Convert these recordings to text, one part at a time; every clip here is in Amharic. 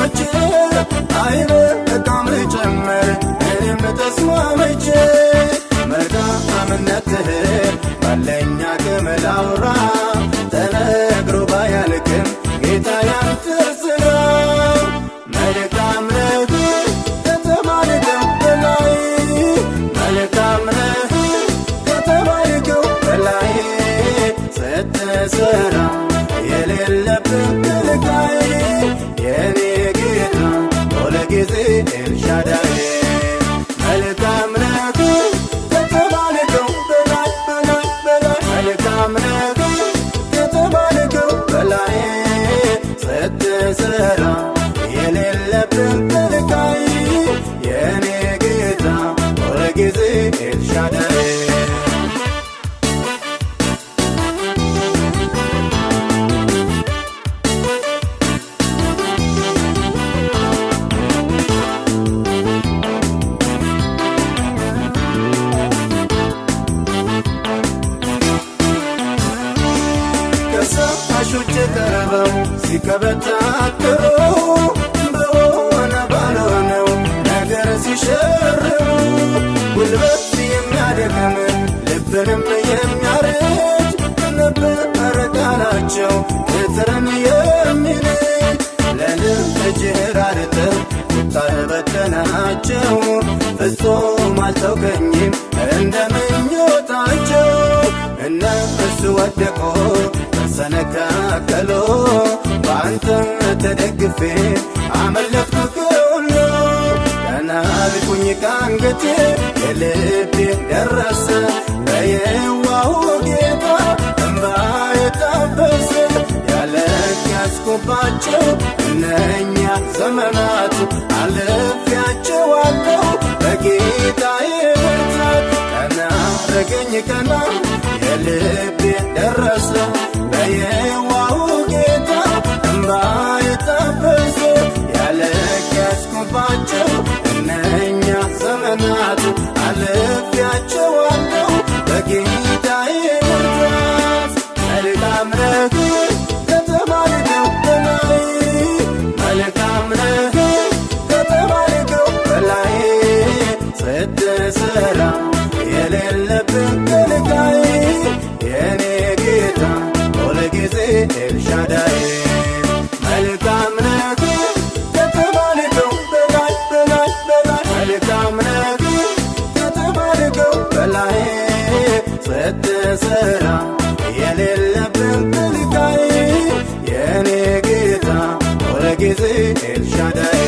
ተሟልቼ አይበቃም ልጨምር እኔም ተስማምቼ መልካምነትህን ባለኝ አቅም ላውራ ተነግሮ ባያልቅም ጌታ ያንተ ስራ መልካም ነህ ከተባልከው በላይ መልካም ነህ ከተባልከው በላይ ስትሰራ የሌለብህ ከልካይ የኔ ጌታ ሁልጊዜ ኤልሻዳይ መልካም ነህ ከተባልከው በላይ በላይ በላይ መልካም ነህ ከተባልከው በላይ ስትሰራ የሌለብህ ከልካይ የኔ ጌታ ሁልጊዜ ኤልሻዳይ ከሳሾች ቀርበው ሲከበታተሩ በሆነ ባልሆነው ነገር ሲሸርቡ ጉልበት የሚያደክም ልብንም የሚያረጅ ነበር ቃላቸው ትርን የሚልጅ ለልጅህ ራርተህ ቁጣህ በተናቸው ፍጹም አልተውከኝም እንደ ምኞታቸው እነሱ ወደቁ ተሰነካከሉ በአንተ ተደግፌ አመለጥኩ ከሁሉ ቀና አልኩኝ ከአንገቴ የልቤ ደረሰ በየዋሁ ጌታ እንባዬ ታበሰ ያለቀስኩባቸው እነኛ ዘመናት አልፌያቸዋለሁ በጌታዬ ብርታት ቀና አረገኝ ቀና የልቤ ደረሰ በየዋሁ ጌታ እንባዬ ታበሰ ያለቀስኩባቸው እነኛ ዘመናት አልፌያቸዋለሁ በጌታዬ ብርታት መልካም ነህ ከተባልከው በላይ መልካም ነህ ከተባልከው በላይ ስትሰራ የሌለብህ ከልካይ የኔ ጌታ ሁልጊዜ ኤልሻዳይ መልካም ነህ ከተባልከው በላይ በላይ በላይ መልካም ነህ ከተባልከው በላይ ስትሰራ የሌለብህ ከልካይ የኔ ጌታ ሁልጊዜ ኤልሻዳይ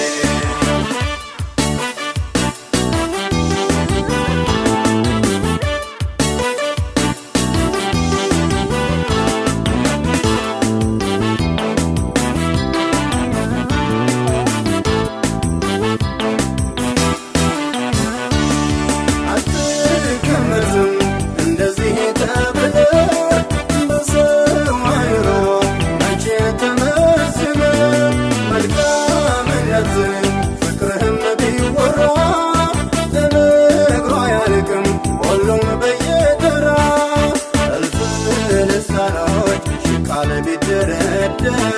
ቃል ቢደረደር